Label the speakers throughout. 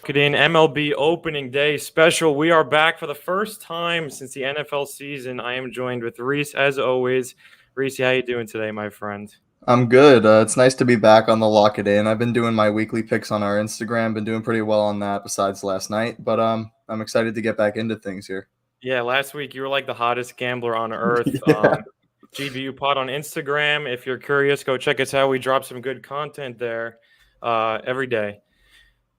Speaker 1: Lock It In MLB opening day special. We are back for the first time since the NFL season. I am joined with Reese as always. Reese, how you doing today, my friend?
Speaker 2: I'm good. It's nice to be back on the Lock It In. I've been doing my weekly picks on our Instagram, been doing pretty well on that besides last night, but I'm excited to get back into things here.
Speaker 1: Yeah, last week you were like the hottest gambler on earth.
Speaker 2: Yeah.
Speaker 1: GBU Pod on Instagram. If you're curious, go check us out. We drop some good content there every day.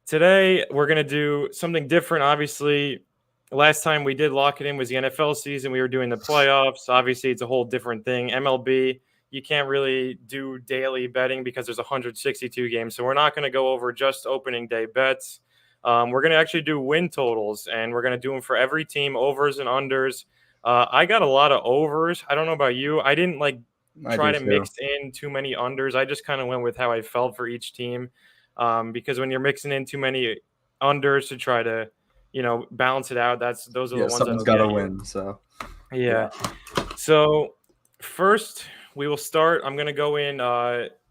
Speaker 1: Today, we're going to do something different. Obviously, last time we did Lock It In was the NFL season. We were doing the playoffs. Obviously, it's a whole different thing. MLB, you can't really do daily betting because there's 162 games. So we're not going to go over just opening day bets. We're going to actually do win totals, and we're going to do them for every team, overs and unders. I got a lot of overs. I don't know about you. I didn't
Speaker 2: I
Speaker 1: try
Speaker 2: do
Speaker 1: to
Speaker 2: too.
Speaker 1: mix in too many unders. I just kind of went with how I felt for each team. Because when you're mixing in too many unders to try to, balance it out, those are the
Speaker 2: Yeah,
Speaker 1: ones
Speaker 2: someone's
Speaker 1: that'll
Speaker 2: got
Speaker 1: get
Speaker 2: to
Speaker 1: you.
Speaker 2: win. So,
Speaker 1: Yeah.
Speaker 2: yeah.
Speaker 1: So first, we will start. I'm gonna go in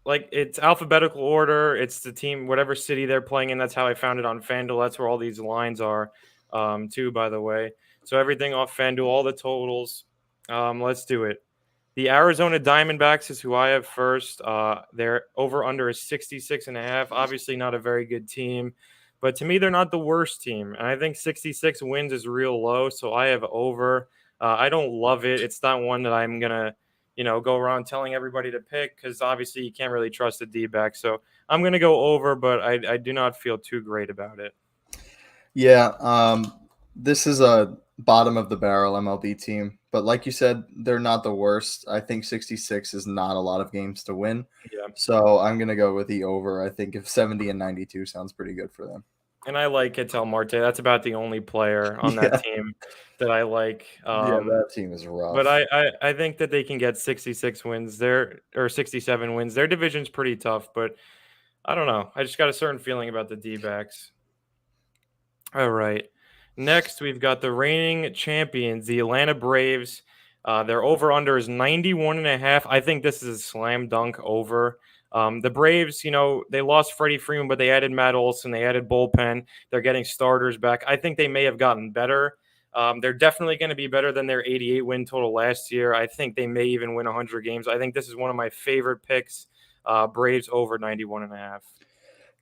Speaker 1: it's alphabetical order. It's the team, whatever city they're playing in. That's how I found it on FanDuel. That's where all these lines are, too. By the way, so everything off FanDuel, all the totals. Let's do it. The Arizona Diamondbacks is who I have first. Their over-under is 66.5. Obviously not a very good team, but to me, they're not the worst team. And I think 66 wins is real low, so I have over. I don't love it. It's not one that I'm going to, go around telling everybody to pick because obviously you can't really trust the D-backs. So I'm going to go over, but I do not feel too great about it.
Speaker 2: Yeah, this is a bottom of the barrel MLB team, but like you said, they're not the worst. I think 66 is not a lot of games to win.
Speaker 1: Yeah.
Speaker 2: So I'm going to go with the over. I think if 70 and 92 sounds pretty good for them.
Speaker 1: And I like Ketel Marte. That's about the only player on that
Speaker 2: Yeah.
Speaker 1: team that I like.
Speaker 2: Yeah, that team is
Speaker 1: But
Speaker 2: rough.
Speaker 1: I think that they can get 66 wins there or 67 wins. Their division's pretty tough, but I don't know. I just got a certain feeling about the D-backs. All right. Next, we've got the reigning champions, the Atlanta Braves. Their over-under is 91.5. I think this is a slam dunk over. The Braves, they lost Freddie Freeman, but they added Matt Olson. They added bullpen. They're getting starters back. I think they may have gotten better. They're definitely going to be better than their 88 win total last year. I think they may even win 100 games. I think this is one of my favorite picks. Braves over 91.5.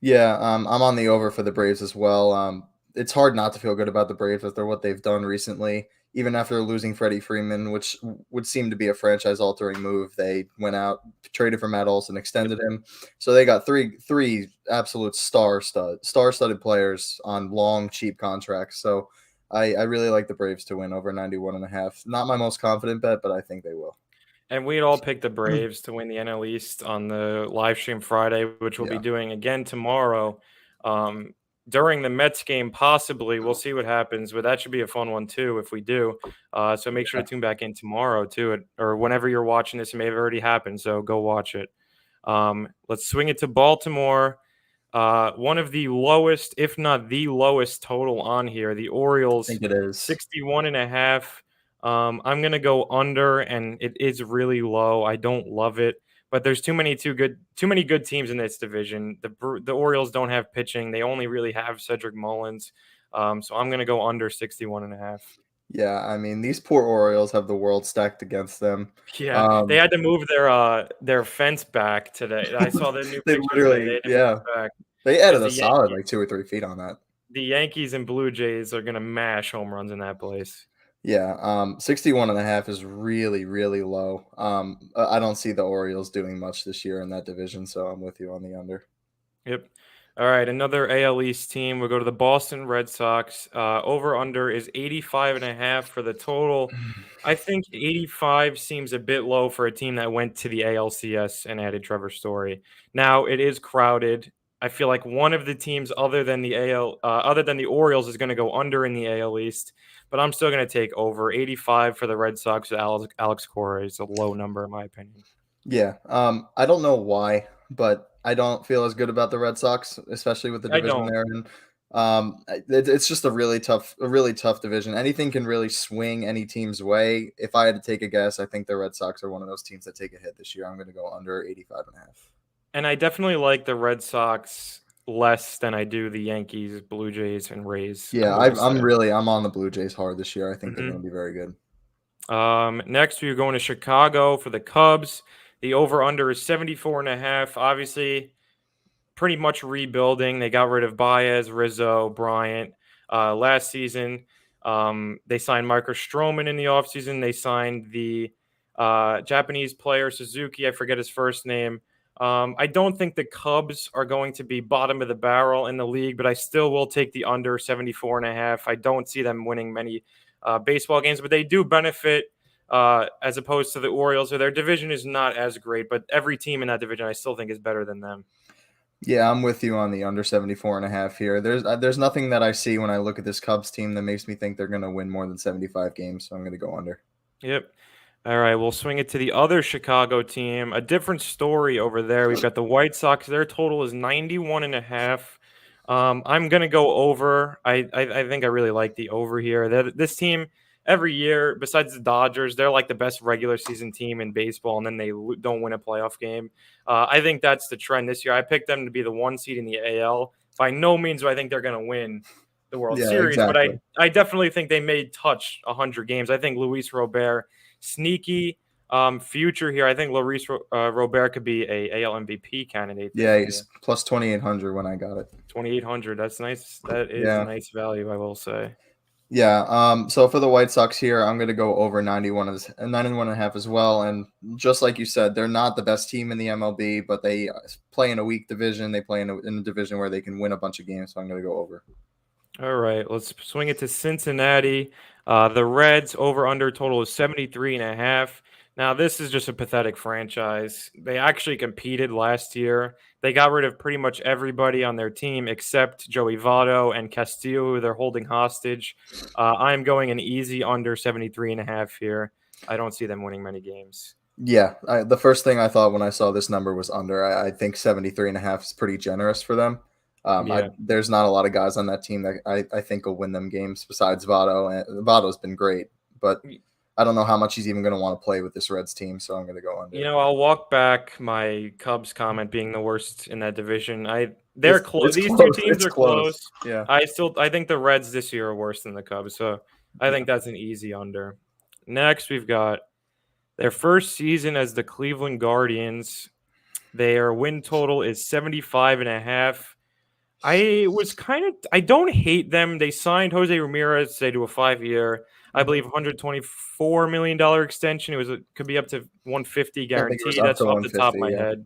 Speaker 2: Yeah, I'm on the over for the Braves as well. It's hard not to feel good about the Braves after what they've done recently. Even after losing Freddie Freeman, which would seem to be a franchise-altering move, they went out, traded for Matt Olson,
Speaker 1: Yep.
Speaker 2: extended him, so they got three absolute star-studded players on long, cheap contracts. So I really like the Braves to win over 91.5. Not my most confident bet, but I think they will.
Speaker 1: And we'd all picked the Braves to win the NL East on the live stream Friday, which we'll be
Speaker 2: Yeah.
Speaker 1: doing again tomorrow. During the Mets game, possibly. We'll see what happens, but that should be a fun one too if we do. So make sure to tune back in tomorrow too, or whenever you're watching this. It may have already happened, so go watch it. Let's swing it to Baltimore. One of the lowest, if not the lowest total on here, the
Speaker 2: I
Speaker 1: Orioles,
Speaker 2: think it is.
Speaker 1: 61.5. I'm gonna go under, and it is really low. I don't love it, but there's too many good teams in this division. The Orioles don't have pitching. They only really have Cedric Mullins. So I'm gonna go under 61.5.
Speaker 2: Yeah, I mean, these poor Orioles have the world stacked against them.
Speaker 1: Yeah, they
Speaker 2: Um,
Speaker 1: had to move their fence back today. I saw the new
Speaker 2: they
Speaker 1: picture today. They
Speaker 2: literally,
Speaker 1: had to move
Speaker 2: yeah,
Speaker 1: it back
Speaker 2: they
Speaker 1: because
Speaker 2: added a solid like 2 or 3 feet on that.
Speaker 1: The Yankees and Blue Jays are gonna mash home runs in that place.
Speaker 2: Yeah, 61.5 is really, really low. I don't see the Orioles doing much this year in that division, so I'm with you on the under.
Speaker 1: Yep. All right, another AL East team. We'll go to the Boston Red Sox. Over under is 85.5 for the total. I think 85 seems a bit low for a team that went to the ALCS and added Trevor Story. Now it is crowded. I feel like one of the teams other than the Orioles is going to go under in the AL East, but I'm still going to take over 85 for the Red Sox with Alex Cora. It's a low number in my opinion.
Speaker 2: Yeah, I don't know why, but I don't feel as good about the Red Sox, especially with the
Speaker 1: I
Speaker 2: division
Speaker 1: don't.
Speaker 2: they're in. It's just a really tough division. Anything can really swing any team's way. If I had to take a guess, I think the Red Sox are one of those teams that take a hit this year. I'm going to go under 85.5.
Speaker 1: And I definitely like the Red Sox less than I do the Yankees, Blue Jays, and Rays.
Speaker 2: Yeah,
Speaker 1: I'm going to
Speaker 2: I'm on the Blue Jays hard this year. I think they're
Speaker 1: say.
Speaker 2: going to be very good.
Speaker 1: Next, we're going to Chicago for the Cubs. The over/under is 74.5. Obviously, pretty much rebuilding. They got rid of Baez, Rizzo, Bryant last season. They signed Marcus Stroman in the offseason. They signed the Japanese player Suzuki. I forget his first name. I don't think the Cubs are going to be bottom of the barrel in the league, but I still will take the under 74.5. I don't see them winning many baseball games, but they do benefit as opposed to the Orioles. So their division is not as great, but every team in that division I still think is better than them.
Speaker 2: Yeah, I'm with you on the under 74.5 here. There's nothing that I see when I look at this Cubs team that makes me think they're going to win more than 75 games, so I'm going to go under.
Speaker 1: Yep. All right, we'll swing it to the other Chicago team. A different story over there. We've got the White Sox. Their total is 91.5. I'm going to go over. I think I really like the over here. This team, every year, besides the Dodgers, they're like the best regular season team in baseball, and then they don't win a playoff game. I think that's the trend this year. I picked them to be the 1 seed in the AL. By no means do I think they're going to win the World
Speaker 2: Yeah,
Speaker 1: Series, but
Speaker 2: exactly.
Speaker 1: I definitely think they may touch 100 games. I think Luis Robert, sneaky future here. I think Luis Robert could be a AL MVP candidate this
Speaker 2: Yeah,
Speaker 1: year.
Speaker 2: he's plus 2,800 when I got it.
Speaker 1: 2,800. That's nice. That is
Speaker 2: Yeah.
Speaker 1: nice value, I will say.
Speaker 2: Yeah. So for the White Sox here, I'm going to go over 91.5 as well. And just like you said, they're not the best team in the MLB, but they play in a weak division. They play in a division where they can win a bunch of games. So I'm going to go over.
Speaker 1: All right, let's swing it to Cincinnati. The Reds over/under total is 73.5. Now, this is just a pathetic franchise. They actually competed last year. They got rid of pretty much everybody on their team except Joey Votto and Castillo, who they're holding hostage. I'm going an easy under 73.5 here. I don't see them winning many games.
Speaker 2: Yeah, the first thing I thought when I saw this number was under. I think 73.5 is pretty generous for them.
Speaker 1: Yeah.
Speaker 2: There's not a lot of guys on that team that I think will win them games besides Votto. And Votto's been great, but I don't know how much he's even going to want to play with this Reds team, so I'm going to go under.
Speaker 1: I'll walk back my Cubs comment being the worst in that division. They're close. These two teams are close.
Speaker 2: Yeah.
Speaker 1: I think the Reds this year are worse than the Cubs, so I think that's an easy under. Next, we've got their first season as the Cleveland Guardians. Their win total is 75.5. I don't hate them. They signed Jose Ramirez to do a 5-year, I believe $124 million extension. Could be up to 150 guaranteed. That's off the top of my head.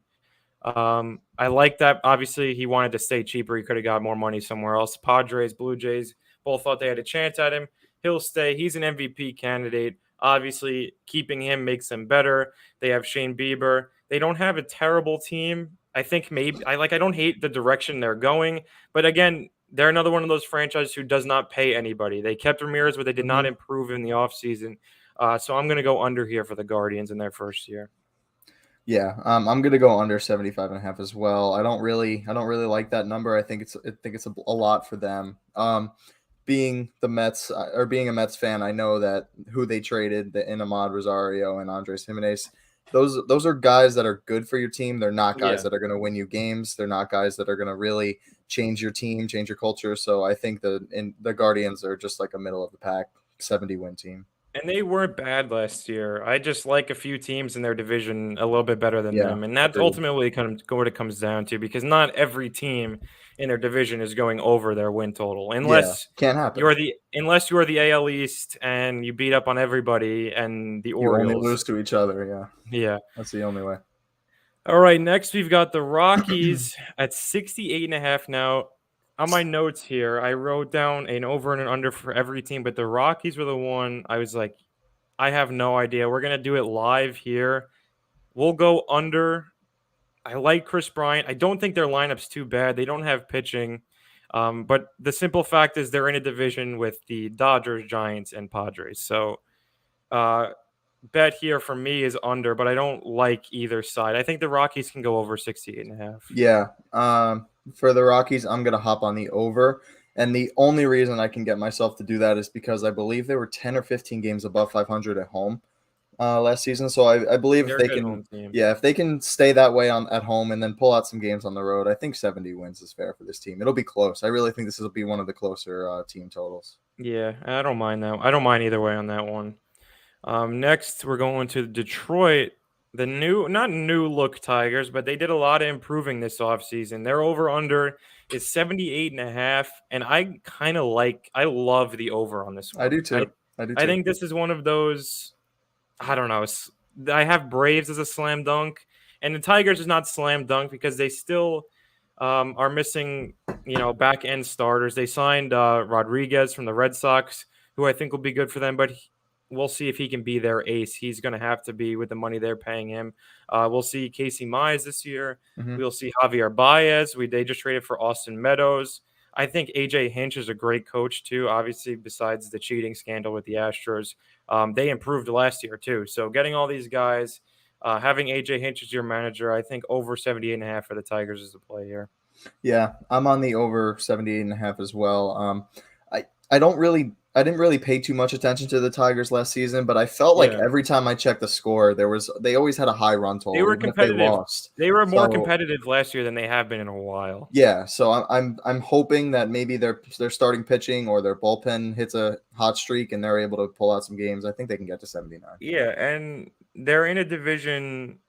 Speaker 1: I like that. Obviously, he wanted to stay cheaper. He could have got more money somewhere else. Padres, Blue Jays, both thought they had a chance at him. He'll stay. He's an MVP candidate. Obviously, keeping him makes them better. They have Shane Bieber. They don't have a terrible team. I think I don't hate the direction they're going, but again, they're another one of those franchises who does not pay anybody. They kept Ramirez, but they did not improve in the offseason. So I'm going to go under here for the Guardians in their first year.
Speaker 2: Yeah, I'm going to go under 75.5 as well. I don't really like that number. I think it's a lot for them. Being the Mets or being a Mets fan, I know that who they traded, the Ahmad Rosario and Andres Jimenez, those are guys that are good for your team. They're not guys that are going to win you games. They're not guys that are going to really change your team, change your culture. So I think the Guardians are just like a middle of the pack 70-win team.
Speaker 1: And they weren't bad last year. I just like a few teams in their division a little bit better than them. And that's ultimately kind of what it comes down to, because not every team in their division is going over their win total. Unless
Speaker 2: can't happen.
Speaker 1: Unless you are the AL East and you beat up on everybody and the Orioles.
Speaker 2: You only lose to each other,
Speaker 1: Yeah.
Speaker 2: That's the only way.
Speaker 1: All right, next we've got the Rockies at 68.5 now. On my notes here, I wrote down an over and an under for every team, but the Rockies were the one I was like, I have no idea. We're going to do it live here. We'll go under. I like Chris Bryant. I don't think their lineup's too bad. They don't have pitching. But the simple fact is they're in a division with the Dodgers, Giants, and Padres. So bet here for me is under, but I don't like either side. I think the Rockies can go over 68.5.
Speaker 2: Yeah. For the Rockies, I'm going to hop on the over. And the only reason I can get myself to do that is because I believe they were 10 or 15 games above 500 at home. last season. So I believe if
Speaker 1: They're a
Speaker 2: they
Speaker 1: good
Speaker 2: can,
Speaker 1: home team.
Speaker 2: yeah, if they can stay that way on at home and then pull out some games on the road, I think 70 wins is fair for this team. It'll be close. I really think this will be one of the closer team totals.
Speaker 1: Yeah, I don't mind that. I don't mind either way on that one. Next, we're going to Detroit. The not new look Tigers, but they did a lot of improving this offseason. Their over under is 78.5. And I love the over on this
Speaker 2: I
Speaker 1: one.
Speaker 2: do too. I do
Speaker 1: I
Speaker 2: too.
Speaker 1: think this is one of those, I don't know. I have Braves as a slam dunk, and the Tigers is not slam dunk because they still are missing, back end starters. They signed Rodriguez from the Red Sox, who I think will be good for them, but we'll see if he can be their ace. He's going to have to be with the money they're paying him. We'll see Casey Mize this year.
Speaker 2: Mhm.
Speaker 1: We'll see Javier Baez. They just traded for Austin Meadows. I think AJ Hinch is a great coach too. Obviously, besides the cheating scandal with the Astros, they improved last year too. So getting all these guys, having AJ Hinch as your manager, I think over 78.5 for the Tigers is the play here.
Speaker 2: Yeah, I'm on the over 78.5 as well. I didn't really pay too much attention to the Tigers last season, but I felt like
Speaker 1: Yeah,
Speaker 2: every time I checked the score, they always had a high run
Speaker 1: they
Speaker 2: total,
Speaker 1: were
Speaker 2: even if they
Speaker 1: competitive.
Speaker 2: lost.
Speaker 1: They were more
Speaker 2: So
Speaker 1: competitive last year than they have been in a while.
Speaker 2: yeah, so I'm hoping that maybe their starting pitching or their bullpen hits a hot streak and they're able to pull out some games. I think they can get to 79.
Speaker 1: Yeah, and they're in a division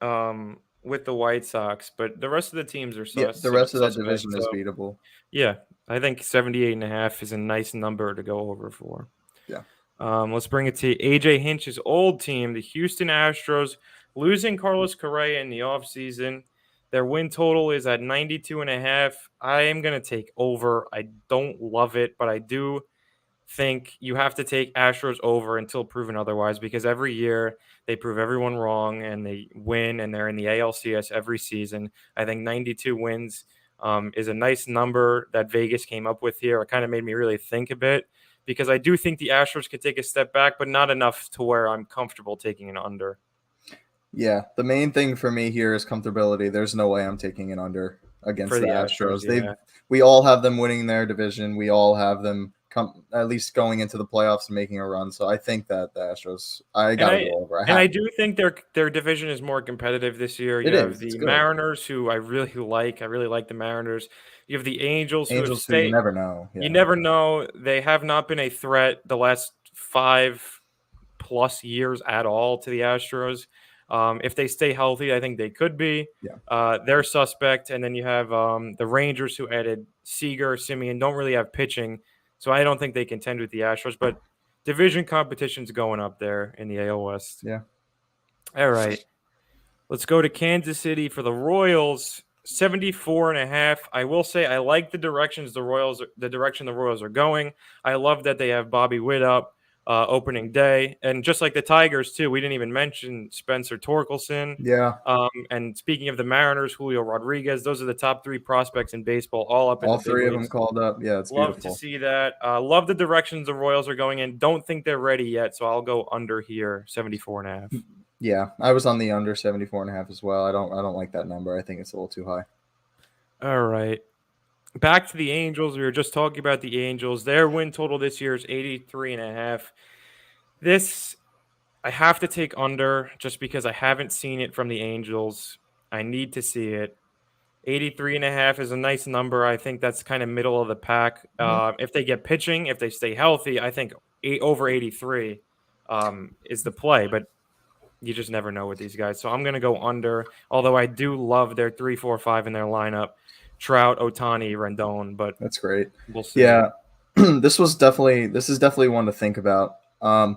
Speaker 1: with the White Sox, but the rest of the teams are
Speaker 2: Yeah, the rest of that
Speaker 1: suspect.
Speaker 2: division is
Speaker 1: So
Speaker 2: beatable.
Speaker 1: yeah, I think 78.5 is a nice number to go over for.
Speaker 2: Yeah.
Speaker 1: Let's bring it to AJ Hinch's old team, the Houston Astros, losing Carlos Correa in the offseason. Their win total is at 92.5. I am going to take over. I don't love it, but I do think you have to take Astros over until proven otherwise because every year they prove everyone wrong and they win and they're in the ALCS every season. I think 92 wins is a nice number that Vegas came up with here. It kind of made me really think a bit because I do think the Astros could take a step back, but not enough to where I'm comfortable taking an under.
Speaker 2: Yeah, the main thing for me here is comfortability. There's no way I'm taking an under against
Speaker 1: For
Speaker 2: the
Speaker 1: the Astros,
Speaker 2: Astros.
Speaker 1: yeah.
Speaker 2: We all have them winning their division. We all have them at least going into the playoffs and making a run. So I think that the Astros, I gotta go over.
Speaker 1: I do think their division is more competitive this year.
Speaker 2: It
Speaker 1: You have
Speaker 2: is. It's
Speaker 1: the
Speaker 2: good.
Speaker 1: Mariners, who I really like. I really like the Mariners. You have the Angels, who have
Speaker 2: Angels, who you
Speaker 1: stayed.
Speaker 2: never know.
Speaker 1: You
Speaker 2: Yeah.
Speaker 1: never know. They have not been a threat the last 5+ years at all to the Astros. If they stay healthy, I think they could be.
Speaker 2: Yeah.
Speaker 1: They're suspect. And then you have the Rangers, who added Seager, Simeon, don't really have pitching. So I don't think they contend with the Astros. But division competition's going up there in the AL West.
Speaker 2: Yeah.
Speaker 1: All right. Let's go to Kansas City for the Royals. 74.5. I will say I like the direction the Royals are going. I love that they have Bobby Witt up opening day. And just like the Tigers, too, we didn't even mention Spencer Torkelson.
Speaker 2: Yeah.
Speaker 1: And speaking of the Mariners, Julio Rodriguez, those are the top 3 prospects in baseball, all up in
Speaker 2: All
Speaker 1: the big
Speaker 2: three of them
Speaker 1: leagues.
Speaker 2: called up. Yeah, it's
Speaker 1: Love to
Speaker 2: beautiful.
Speaker 1: see that. Love the directions the Royals are going in. Don't think they're ready yet, so I'll go under here, 74.5.
Speaker 2: Yeah, I was on the under 74.5 as well. I don't like that number. I think it's a little too high.
Speaker 1: All right. Back to the Angels. We were just talking about the Angels. Their win total this year is 83.5. This, I have to take under just because I haven't seen it from the Angels. I need to see it. 83.5 is a nice number. I think that's kind of middle of the pack. If they get pitching, if they stay healthy, I think over 83 is the play. But you just never know with these guys. So I'm going to go under, although I do love their 3, 4, 5 in their lineup. Trout, Otani, Rendon, but
Speaker 2: That's great.
Speaker 1: we'll see.
Speaker 2: Yeah, this is definitely one to think about. I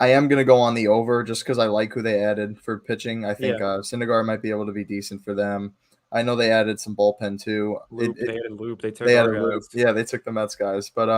Speaker 2: am gonna go on the over just because I like who they added for pitching. I think Syndergaard might be able to be decent for them. I know they added some bullpen too.
Speaker 1: They added Loop. They took
Speaker 2: They
Speaker 1: our
Speaker 2: added Loop.
Speaker 1: guys.
Speaker 2: Yeah, they took the Mets guys. But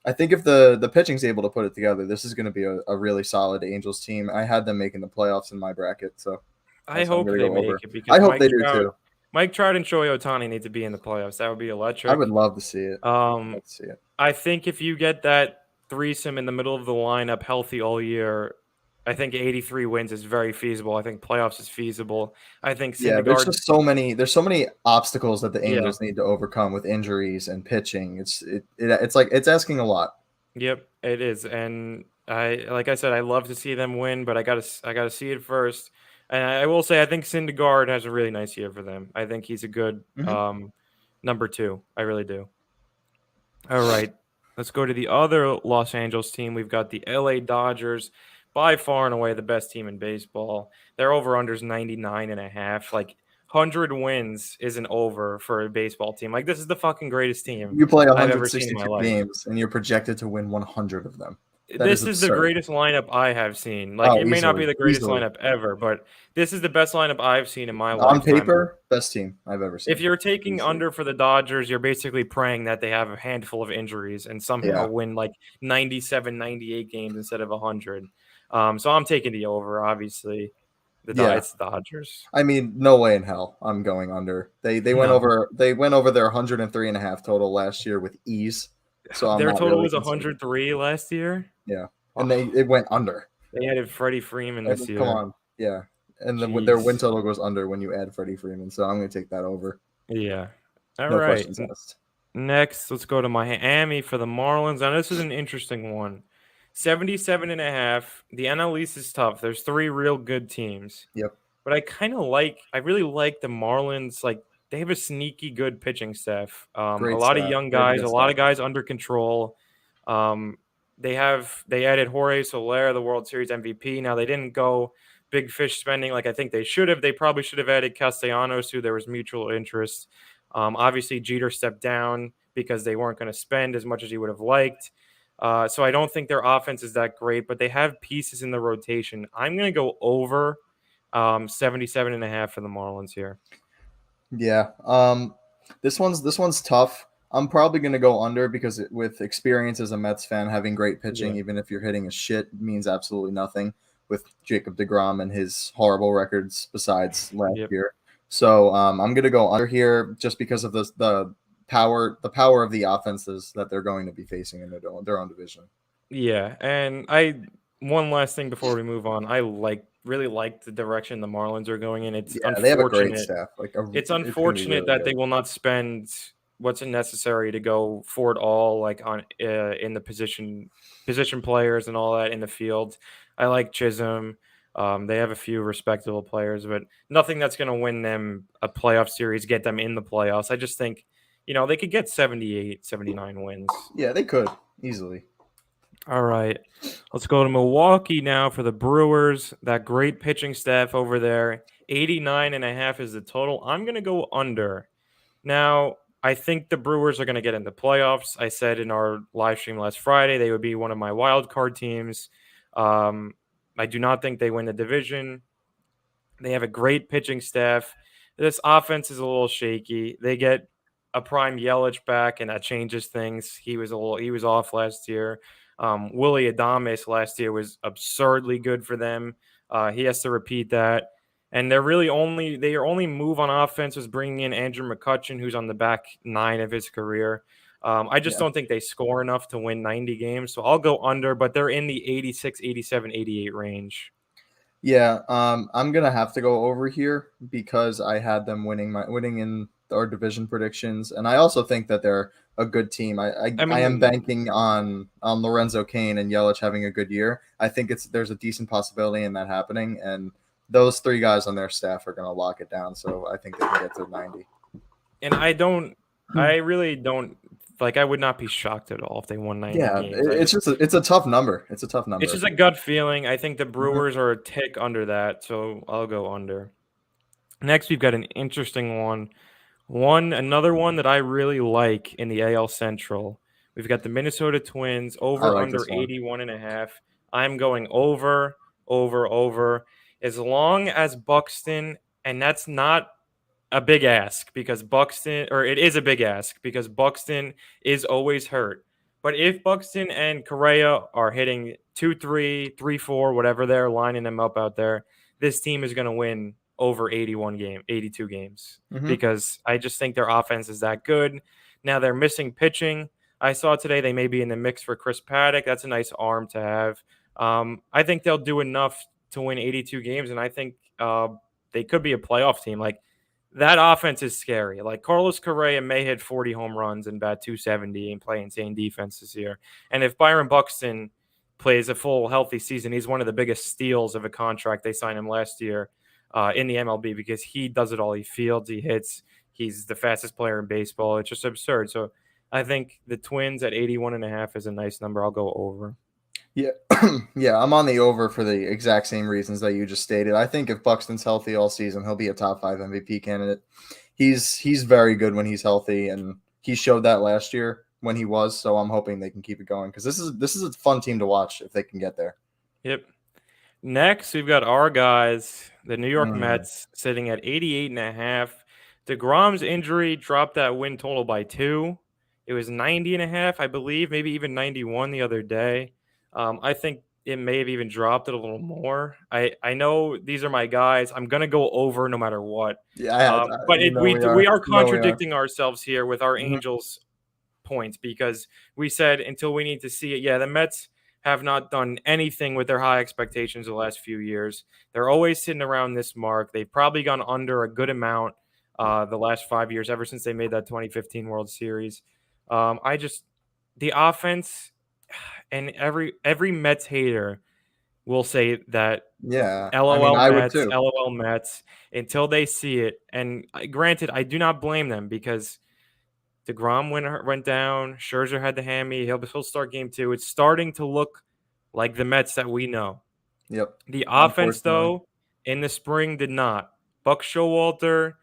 Speaker 2: I think if the pitching's able to put it together, this is going to be a really solid Angels team. I had them making the playoffs in my bracket, so
Speaker 1: I hope they make it because
Speaker 2: I hope they do too.
Speaker 1: Mike Trout and Shohei Otani need to be in the playoffs. That would be electric.
Speaker 2: I would love to see it. Let's see it.
Speaker 1: I think if you get that threesome in the middle of the lineup healthy all year, I think 83 wins is very feasible. I think playoffs is feasible. I think Syndergaard.
Speaker 2: There's just so many obstacles that the Angels need to overcome with injuries and pitching. It's like it's asking a lot.
Speaker 1: Yep, it is. And Like I said, I love to see them win, but I gotta see it first. And I will say, I think Syndergaard has a really nice year for them. I think he's a good
Speaker 2: Mhm.
Speaker 1: number 2. I really do. All right, let's go to the other Los Angeles team. We've got the LA Dodgers, by far and away the best team in baseball. Their over-under's 99.5. Like, 100 wins isn't over for a baseball team. Like, this is the fucking greatest team
Speaker 2: You play
Speaker 1: I've ever seen in my
Speaker 2: 162
Speaker 1: life.
Speaker 2: games, and you're projected to win 100 of them. That is
Speaker 1: This is the
Speaker 2: absurd.
Speaker 1: greatest lineup I have seen. Like,
Speaker 2: Oh,
Speaker 1: it may not be
Speaker 2: easily,
Speaker 1: the greatest
Speaker 2: easily.
Speaker 1: lineup ever, but this is the best lineup I've seen in my
Speaker 2: On
Speaker 1: lifetime.
Speaker 2: paper, best team I've ever
Speaker 1: If
Speaker 2: seen.
Speaker 1: you're taking
Speaker 2: Easily.
Speaker 1: under for the Dodgers, you're basically praying that they have a handful of injuries and somehow
Speaker 2: Yeah.
Speaker 1: win like 97, 98 games instead of 100. So I'm taking the over, obviously.
Speaker 2: Yeah.
Speaker 1: It's the Dodgers.
Speaker 2: I mean, no way in hell I'm going under. They went
Speaker 1: No.
Speaker 2: over their 103.5 total last year with ease. So I'm
Speaker 1: Their
Speaker 2: not
Speaker 1: total
Speaker 2: really
Speaker 1: was
Speaker 2: concerned.
Speaker 1: 103 last year.
Speaker 2: Yeah. And
Speaker 1: Oh,
Speaker 2: it went under.
Speaker 1: they added Freddie Freeman
Speaker 2: I
Speaker 1: this
Speaker 2: mean, come
Speaker 1: year.
Speaker 2: on. Yeah. And their win
Speaker 1: Jeez.
Speaker 2: total goes under when you add Freddie Freeman. So I'm going to take that over.
Speaker 1: Yeah. All
Speaker 2: No
Speaker 1: right.
Speaker 2: questions asked.
Speaker 1: Next, let's go to Miami for the Marlins. Now, this is an interesting one. 77.5. The NL East is tough. There's 3 real good teams.
Speaker 2: Yep.
Speaker 1: But I really like the Marlins. Like, they have a sneaky good pitching staff. A
Speaker 2: Great
Speaker 1: lot of
Speaker 2: staff.
Speaker 1: young
Speaker 2: They have a
Speaker 1: guys,
Speaker 2: good
Speaker 1: a lot
Speaker 2: staff.
Speaker 1: of guys under control. They added Jorge Soler, the World Series MVP. Now, they didn't go big fish spending like I think they should have. They probably should have added Castellanos, who there was mutual interest. Obviously, Jeter stepped down because they weren't going to spend as much as he would have liked. So I don't think their offense is that great, but they have pieces in the rotation. I'm going to go over 77.5 for the Marlins here.
Speaker 2: Yeah. This one's tough. I'm probably going to go under because with experience as a Mets fan, having great pitching,
Speaker 1: Yeah.
Speaker 2: even if you're hitting a shit, means absolutely nothing with Jacob deGrom and his horrible records besides last
Speaker 1: Yep.
Speaker 2: year. So I'm going to go under here just because of the power of the offenses that they're going to be facing in their own division.
Speaker 1: Yeah, and one last thing before we move on. I really like the direction the Marlins are going in. It's
Speaker 2: Yeah, they have a great
Speaker 1: unfortunate.
Speaker 2: staff.
Speaker 1: It's
Speaker 2: It's going to be
Speaker 1: unfortunate
Speaker 2: really
Speaker 1: that they
Speaker 2: good.
Speaker 1: will not spend what's necessary to go for it all, like on in the position players and all that in the field. I like Chisholm. They have a few respectable players, but nothing that's going to win them a playoff series, get them in the playoffs. I just think, they could get 78, 79 wins.
Speaker 2: Yeah, they could easily.
Speaker 1: All right. Let's go to Milwaukee now for the Brewers. That great pitching staff over there. 89.5 is the total. I'm going to go under. Now, I think the Brewers are going to get in the playoffs. I said in our live stream last Friday they would be one of my wild card teams. I do not think they win the division. They have a great pitching staff. This offense is a little shaky. They get a prime Yelich back, and that changes things. He was off last year. Willie Adames last year was absurdly good for them. He has to repeat that. And their only move on offense was bringing in Andrew McCutchen, who's on the back 9 of his career. I just don't think they score enough to win 90 games. So I'll go under, but they're in the 86, 87, 88 range.
Speaker 2: Yeah, I'm gonna have to go over here because I had them winning in our division predictions, and I also think that they're a good team. I
Speaker 1: I
Speaker 2: am
Speaker 1: mean,
Speaker 2: banking on Lorenzo Cain and Yelich having a good year. I think there's a decent possibility in that happening, and those 3 guys on their staff are gonna lock it down. So I think they can get to 90.
Speaker 1: and I really don't like. I would not be shocked at all if they won 90
Speaker 2: Yeah,
Speaker 1: games.
Speaker 2: it's a tough number. It's a tough number.
Speaker 1: It's just a gut feeling. I think the Brewers are a tick under that, so I'll go under. Next, we've got an interesting one. Another one that I really like in the AL Central. We've got the Minnesota Twins
Speaker 2: I
Speaker 1: over
Speaker 2: like
Speaker 1: under
Speaker 2: this one.
Speaker 1: 81.5. I'm going over, over, over. As long as Buxton, and that's not a big ask because it is a big ask because Buxton is always hurt. But if Buxton and Correa are hitting 2-3, 3-4, whatever they're lining them up out there, this team is going to win over 82 games because I just think their offense is that good. Now they're missing pitching. I saw today they may be in the mix for Chris Paddock. That's a nice arm to have. I think they'll do enough to win 82 games, and I think they could be a playoff team. Like, that offense is scary. Like, Carlos Correa may hit 40 home runs and bat 270 and play insane defense this year. And if Byron Buxton plays a full healthy season, he's one of the biggest steals of a contract. They signed him last year in the MLB because he does it all. He fields, he hits, he's the fastest player in baseball. It's just absurd. So I think the Twins at 81.5 is a nice number. I'll go over.
Speaker 2: Yeah, yeah, I'm on the over for the exact same reasons that you just stated. I think if Buxton's healthy all season, he'll be a top 5 MVP candidate. He's very good when he's healthy, and he showed that last year when he was. So I'm hoping they can keep it going because this is a fun team to watch if they can get there.
Speaker 1: Yep. Next, we've got our guys, the New York Mets, sitting at 88.5. DeGrom's injury dropped that win total by 2. It was 90.5, I believe, maybe even 91 the other day. I think it may have even dropped it a little more. I know these are my guys. I'm going to go over no matter what.
Speaker 2: Yeah,
Speaker 1: But we are contradicting ourselves here with our
Speaker 2: Mhm.
Speaker 1: Angels points because we said until we need to see it. Yeah, the Mets have not done anything with their high expectations the last few years. They're always sitting around this mark. They've probably gone under a good amount the last 5 years, ever since they made that 2015 World Series. The offense, and every Mets hater will say that
Speaker 2: Yeah, I mean,
Speaker 1: LOL
Speaker 2: I would
Speaker 1: Mets,
Speaker 2: too.
Speaker 1: LOL Mets, until they see it. And granted, I do not blame them because DeGrom went down. Scherzer had the hammy. He'll start game 2. It's starting to look like the Mets that we know.
Speaker 2: Yep.
Speaker 1: The offense,
Speaker 2: Unfortunately.
Speaker 1: though, in the spring did not. Buck Showalter,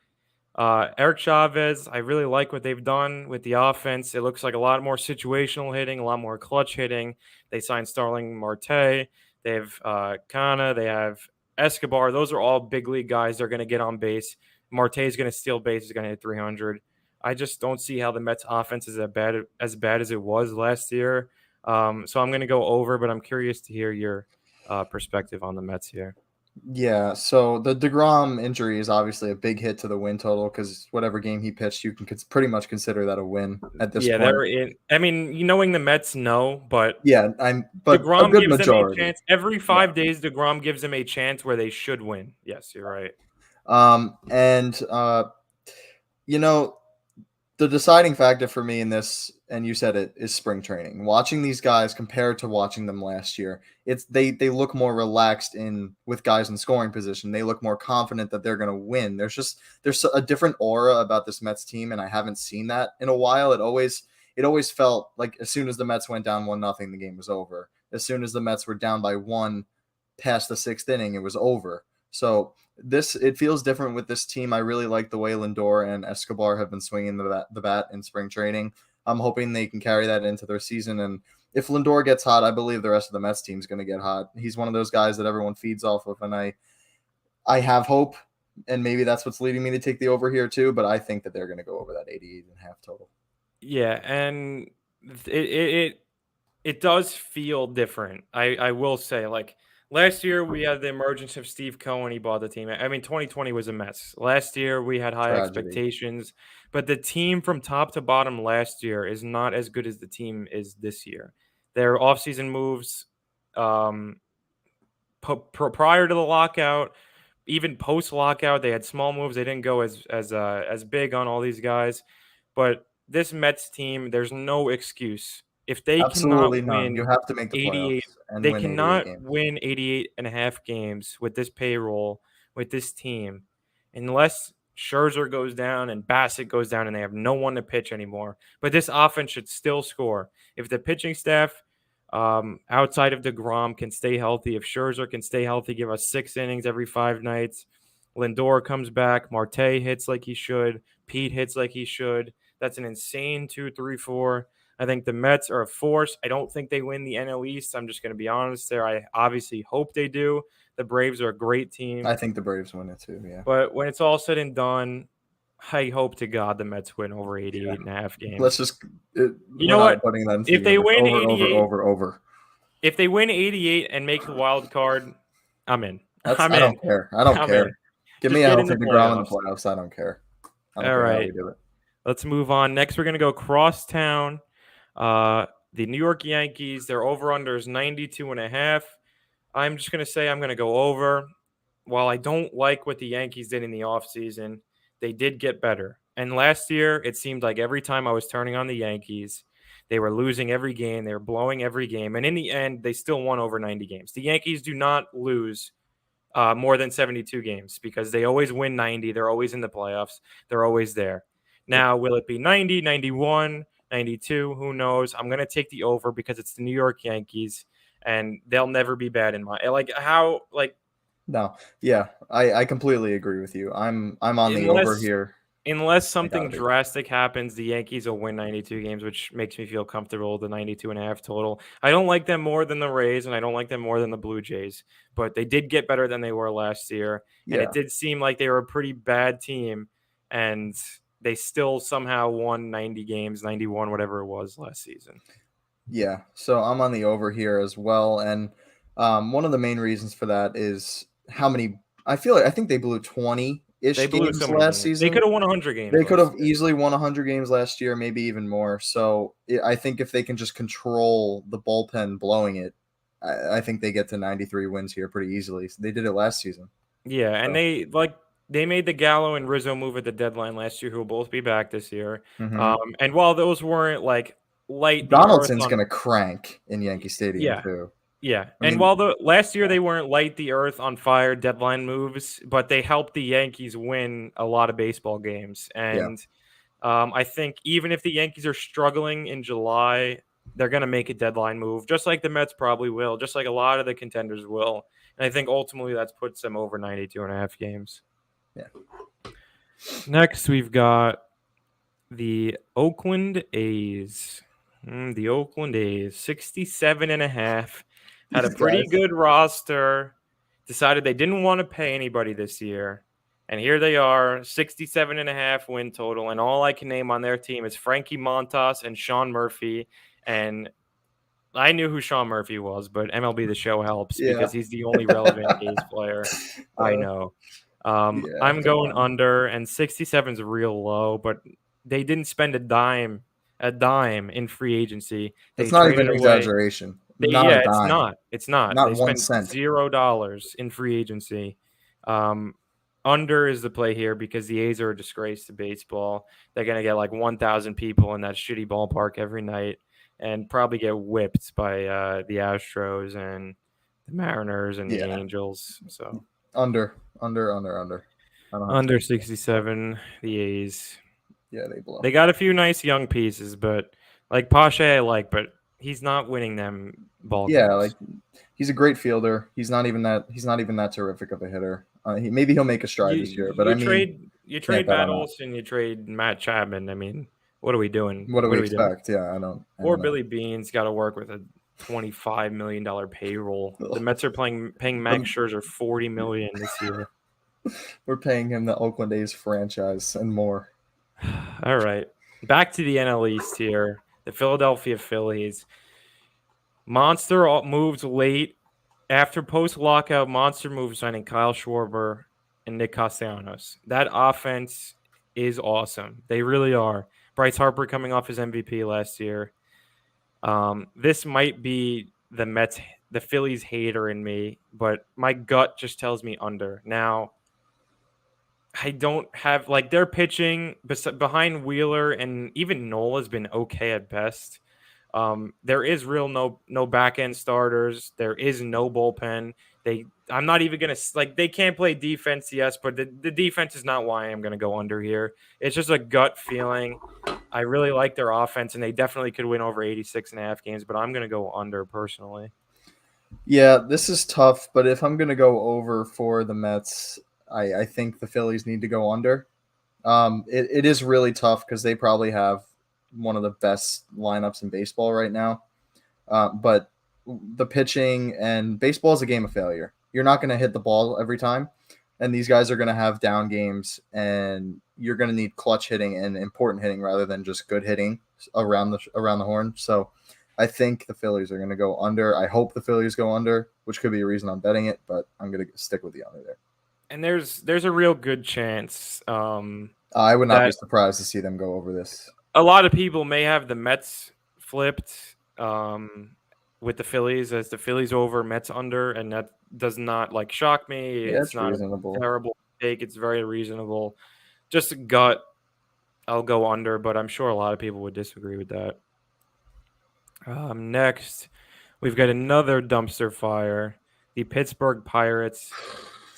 Speaker 1: Eric Chavez, I really like what they've done with the offense. It looks like a lot more situational hitting, a lot more clutch hitting. They signed Starling Marte. They have Kana. They have Escobar. Those are all big league guys. They're going to get on base. Marte is going to steal base. He's going to hit 300. I just don't see how the Mets offense is as bad as it was last year. So I'm going to go over, but I'm curious to hear your perspective on the Mets here.
Speaker 2: Yeah, so the DeGrom injury is obviously a big hit to the win total because whatever game he pitched, you can pretty much consider that a win at this
Speaker 1: Yeah,
Speaker 2: point.
Speaker 1: they're in. I mean, knowing the Mets, no, but
Speaker 2: Yeah, but a
Speaker 1: DeGrom
Speaker 2: good
Speaker 1: gives them a
Speaker 2: majority.
Speaker 1: chance. Every
Speaker 2: Yeah.
Speaker 1: 5 days, DeGrom gives them a chance where they should win. Yes, you're right.
Speaker 2: And you know, the deciding factor for me in this, and you said it, is spring training. Watching these guys compared to watching them last year, they look more relaxed in with guys in scoring position. They look more confident that they're going to win. There's a different aura about this Mets team, and I haven't seen that in a while. It always felt like as soon as the Mets went down 1-0, the game was over. As soon as the Mets were down by 1 past the 6th inning, it was over. So it feels different with this team. I really like the way Lindor and Escobar have been swinging the bat in spring training. I'm hoping they can carry that into their season. And if Lindor gets hot, I believe the rest of the Mets team is going to get hot. He's one of those guys that everyone feeds off of, and I have hope, and maybe that's what's leading me to take the over here too. But I think that they're going to go over that 88.5 total.
Speaker 1: Yeah, and it does feel different. I will say, like last year we had the emergence of Steve Cohen. He bought the team. I mean, 2020 was a mess. Last year we had high
Speaker 2: Tragedy.
Speaker 1: expectations, but the team from top to bottom last year is not as good as the team is this year. Their offseason moves, um, prior to the lockout, even post lockout, they had small moves. They didn't go as big on all these guys, but this Mets team, there's no excuse if they cannot
Speaker 2: Absolutely none.
Speaker 1: win
Speaker 2: You have to make the
Speaker 1: 88.
Speaker 2: playoffs and
Speaker 1: They
Speaker 2: win 88
Speaker 1: cannot
Speaker 2: games.
Speaker 1: win 88 and a half games with this payroll, with this team, unless Scherzer goes down and Bassett goes down and they have no one to pitch anymore. But this offense should still score. If the pitching staff outside of DeGrom can stay healthy, if Scherzer can stay healthy, give us 6 innings every 5 nights, Lindor comes back, Marte hits like he should, Pete hits like he should. That's an insane 2-3-4. I think the Mets are a force. I don't think they win the NL East. I'm just going to be honest there. I obviously hope they do. The Braves are a great team.
Speaker 2: I think the Braves win it too. Yeah.
Speaker 1: But when it's all said and done, I hope to God the Mets win over 88 and a half games.
Speaker 2: Let's just
Speaker 1: You
Speaker 2: we're
Speaker 1: know
Speaker 2: not
Speaker 1: what?
Speaker 2: putting that into
Speaker 1: If
Speaker 2: the
Speaker 1: they
Speaker 2: universe.
Speaker 1: win
Speaker 2: Over,
Speaker 1: 88,
Speaker 2: over.
Speaker 1: if they win 88 and make the wild card, I'm in. I'm
Speaker 2: I
Speaker 1: in.
Speaker 2: don't care. I don't
Speaker 1: I'm
Speaker 2: care.
Speaker 1: in.
Speaker 2: Give
Speaker 1: Just
Speaker 2: me a
Speaker 1: get in
Speaker 2: healthy
Speaker 1: the
Speaker 2: DeGrom in the
Speaker 1: playoffs.
Speaker 2: playoffs. I don't care. I don't
Speaker 1: All
Speaker 2: care how
Speaker 1: right.
Speaker 2: we do it.
Speaker 1: Let's move on. Next, we're going to go crosstown. The New York Yankees, their over-under is 92.5. I'm just going to say I'm going to go over. While I don't like what the Yankees did in the offseason, they did get better. And last year, it seemed like every time I was turning on the Yankees, They were losing every game. They were blowing every game. And in the end, they still won over 90 games. The Yankees do not lose more than 72 games because they always win 90. They're always in the playoffs. They're always there. Now, will it be 90, 91, 92? Who knows? I'm going to take the over because it's the New York Yankees, and they'll never be bad in my
Speaker 2: No, yeah, I completely agree with you. I'm on the over here.
Speaker 1: Unless something drastic happens, the Yankees will win 92 games, which makes me feel comfortable with the 92.5 total. I don't like them more than the Rays, and I don't like them more than the Blue Jays, but they did get better than they were last year. And it did seem like they were a pretty bad team, and they still somehow won 90 games, 91, whatever it was last season.
Speaker 2: Yeah, so I'm on the over here as well. And one of the main reasons for that is how many – I think they blew 20-ish games last season.
Speaker 1: They could have won 100 games.
Speaker 2: They could have easily won 100 games last year, maybe even more. So I think if they can just control the bullpen blowing it, I think they get to 93 wins here pretty easily. So they did it last season.
Speaker 1: Yeah, and they made the Gallo and Rizzo move at the deadline last year, who will both be back this year.
Speaker 2: Mm-hmm.
Speaker 1: And while those weren't light,
Speaker 2: Donaldson's going to crank in Yankee Stadium too.
Speaker 1: Yeah, while the last year they weren't light the earth on fire deadline moves, but they helped the Yankees win a lot of baseball games. And I think even if the Yankees are struggling in July, they're going to make a deadline move, just like the Mets probably will, just like a lot of the contenders will. And I think ultimately that puts them over 92.5 games.
Speaker 2: Yeah.
Speaker 1: Next, we've got the Oakland A's. The Oakland A's, 67.5. Had a pretty good roster, decided they didn't want to pay anybody this year. And here they are, 67.5 win total. And all I can name on their team is Frankie Montas and Sean Murphy. And I knew who Sean Murphy was, but MLB The Show helps because he's the only relevant A's player I know. I'm going under, and 67 is real low, but they didn't spend a dime in free agency.
Speaker 2: It's not even an exaggeration.
Speaker 1: It's not.
Speaker 2: Not
Speaker 1: they
Speaker 2: 1
Speaker 1: spent
Speaker 2: cent.
Speaker 1: $0 in free agency. Under is the play here because the A's are a disgrace to baseball. They're going to get like 1,000 people in that shitty ballpark every night and probably get whipped by the Astros and the Mariners and the Angels. So
Speaker 2: under.
Speaker 1: Under 67, the A's.
Speaker 2: Yeah, they blow.
Speaker 1: They got a few nice young pieces, but like Pache, but he's not winning them ball games.
Speaker 2: Yeah, like he's a great fielder. He's not even that terrific of a hitter. Maybe he'll make a stride this year. But
Speaker 1: you trade Battles and you trade Matt Chapman. I mean, what are we doing?
Speaker 2: What do we expect? Doing? Yeah, I don't.
Speaker 1: Or Billy Beane's got to work with a $25 million payroll. The Mets are paying Max Scherzer $40 million this year.
Speaker 2: We're paying him the Oakland A's franchise and more.
Speaker 1: All right. Back to the NL East here. The Philadelphia Phillies. Monster moves late. After post-lockout, Monster moves signing Kyle Schwarber and Nick Castellanos. That offense is awesome. They really are. Bryce Harper coming off his MVP last year. This might be the Phillies hater in me, but my gut just tells me under. Now, I don't have their pitching behind Wheeler and even Nola has been okay at best. There is no back end starters. There is no bullpen. I'm not even gonna they can't play defense, yes, but the defense is not why I'm gonna go under here. It's just a gut feeling. I really like their offense, and they definitely could win over 86.5 games, but I'm gonna go under personally.
Speaker 2: Yeah, this is tough, but if I'm gonna go over for the Mets, I think the Phillies need to go under. It is really tough because they probably have one of the best lineups in baseball right now. But the pitching and baseball is a game of failure. You're not going to hit the ball every time. And these guys are going to have down games, and you're going to need clutch hitting and important hitting rather than just good hitting around the horn. So I think the Phillies are going to go under. I hope the Phillies go under, which could be a reason I'm betting it, but I'm going to stick with the under there.
Speaker 1: And there's a real good chance.
Speaker 2: I would not be surprised to see them go over this.
Speaker 1: A lot of people may have the Mets flipped with the Phillies as the Phillies over, Mets under, and that does not shock me.
Speaker 2: Yeah,
Speaker 1: it's not
Speaker 2: reasonable.
Speaker 1: A terrible take. It's very reasonable. Just a gut, I'll go under, but I'm sure a lot of people would disagree with that. Next, we've got another dumpster fire. The Pittsburgh Pirates,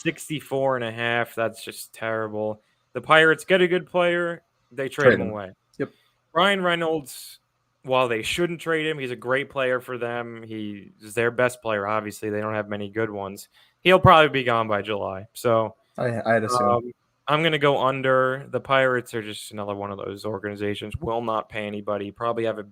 Speaker 1: 64.5. That's just terrible. The Pirates get a good player, they trade
Speaker 2: Trade
Speaker 1: him
Speaker 2: him.
Speaker 1: away.
Speaker 2: Yep.
Speaker 1: Ryan Reynolds, while they shouldn't trade him, he's a great player for them. He's their best player, obviously. They don't have many good ones. He'll probably be gone by July. So
Speaker 2: I'd assume.
Speaker 1: I'm going to go under. The Pirates are just another one of those organizations. Will not pay anybody. Probably have a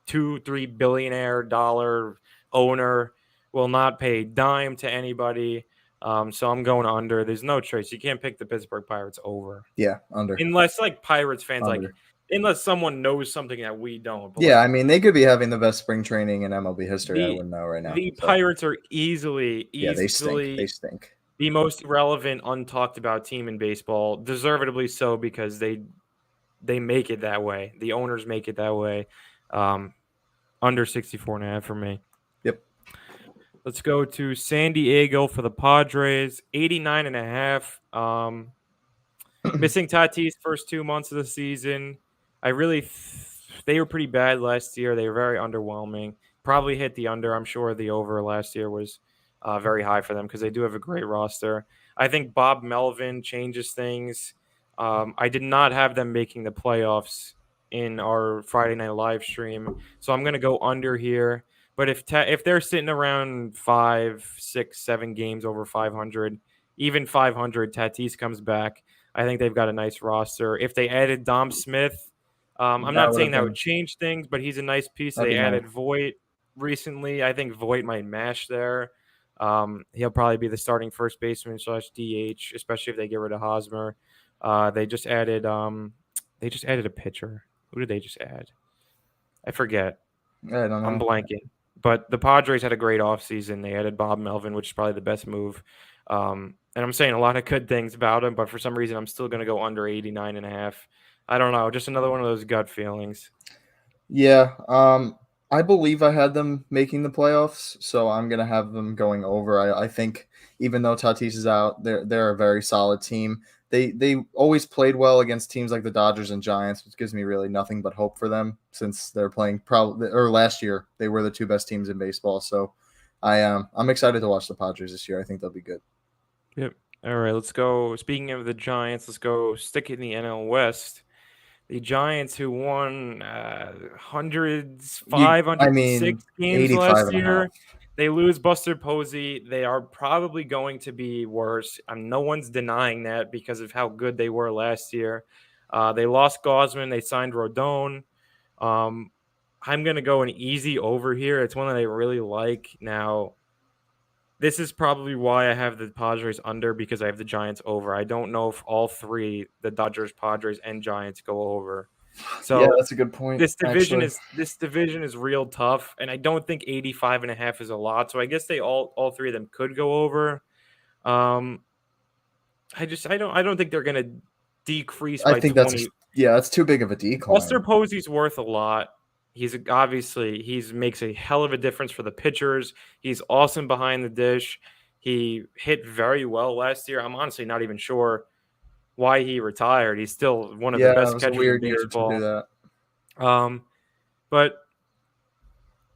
Speaker 1: $2-3 billionaire dollar owner. Will not pay a dime to anybody. So I'm going under. There's no choice. You can't pick the Pittsburgh Pirates over.
Speaker 2: Yeah, under.
Speaker 1: Unless like Pirates fans,
Speaker 2: Under.
Speaker 1: unless someone knows something that we don't. But
Speaker 2: Yeah, I mean, they could be having the best spring training in MLB history. I wouldn't know right now.
Speaker 1: The Pirates are easily
Speaker 2: they stink. They stink.
Speaker 1: The most relevant, untalked about team in baseball, deservedly so, because they make it that way. The owners make it that way. Under 64.5 for me.
Speaker 2: Yep.
Speaker 1: Let's go to San Diego for the Padres, 89.5. Missing Tatis first 2 months of the season. They were pretty bad last year. They were very underwhelming. Probably hit the under. I'm sure the over last year was very high for them because they do have a great roster. I think Bob Melvin changes things. I did not have them making the playoffs in our Friday night live stream, so I'm going to go under here. But if they're sitting around 5, 6, 7 games over 500, even 500, Tatis comes back. I think they've got a nice roster. If they added Dom Smith, I'm not saying that would change things, but he's a nice piece. They added Voit recently. I think Voit might mash there. He'll probably be the starting first baseman / DH, especially if they get rid of Hosmer. They just added a pitcher. Who did they just add? I forget.
Speaker 2: I don't know.
Speaker 1: I'm blanking. But the Padres had a great offseason. They added Bob Melvin, which is probably the best move. And I'm saying a lot of good things about him, but for some reason I'm still going to go under 89.5. I don't know. Just another one of those gut feelings.
Speaker 2: Yeah. I believe I had them making the playoffs, so I'm going to have them going over. I think even though Tatis is out, they're a very solid team. They always played well against teams like the Dodgers and Giants, which gives me really nothing but hope for them since they're playing last year they were the two best teams in baseball. So I'm excited to watch the Padres this year. I think they'll be good.
Speaker 1: Yep. All right, let's go. Speaking of the Giants, let's go stick in the NL West. The Giants, who won hundreds, 506 games last year. They lose Buster Posey. They are probably going to be worse. No one's denying that because of how good they were last year. They lost Gausman. They signed Rodon. I'm going to go an easy over here. It's one that I really like. Now, this is probably why I have the Padres under, because I have the Giants over. I don't know if all three, the Dodgers, Padres, and Giants, go over. So
Speaker 2: yeah, that's a good point.
Speaker 1: This division is real tough, and I don't think 85.5 is a lot. So I guess all three of them could go over. I don't think they're going to decrease by 20.
Speaker 2: That's too big of a decline.
Speaker 1: Buster Posey's worth a lot. He makes a hell of a difference for the pitchers. He's awesome behind the dish. He hit very well last year. I'm honestly not even sure why he retired. He's still one of the best catchers in baseball.
Speaker 2: To do that.
Speaker 1: But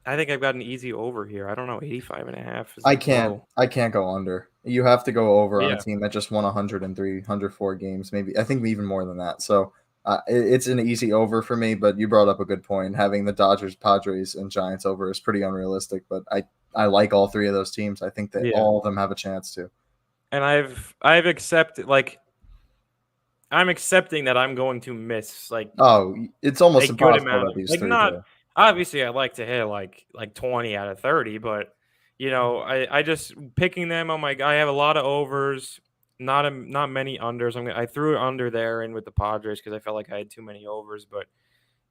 Speaker 1: I think I've got an easy over here. I don't know, 85.5.
Speaker 2: I can't go under. You have to go over on a team that just won 103, 104 games, maybe. I think even more than that. So it's an easy over for me, but you brought up a good point. Having the Dodgers, Padres, and Giants over is pretty unrealistic, but I like all three of those teams. I think that all of them have a chance to.
Speaker 1: And I've accepted, I'm accepting that I'm going to miss
Speaker 2: it's almost
Speaker 1: a good
Speaker 2: impossible
Speaker 1: amount
Speaker 2: that these three
Speaker 1: do. Obviously I like to hit like 20 out of 30, but I just picking them. Oh my God, I have a lot of overs. Not many unders. I threw an under there in with the Padres because I felt like I had too many overs, but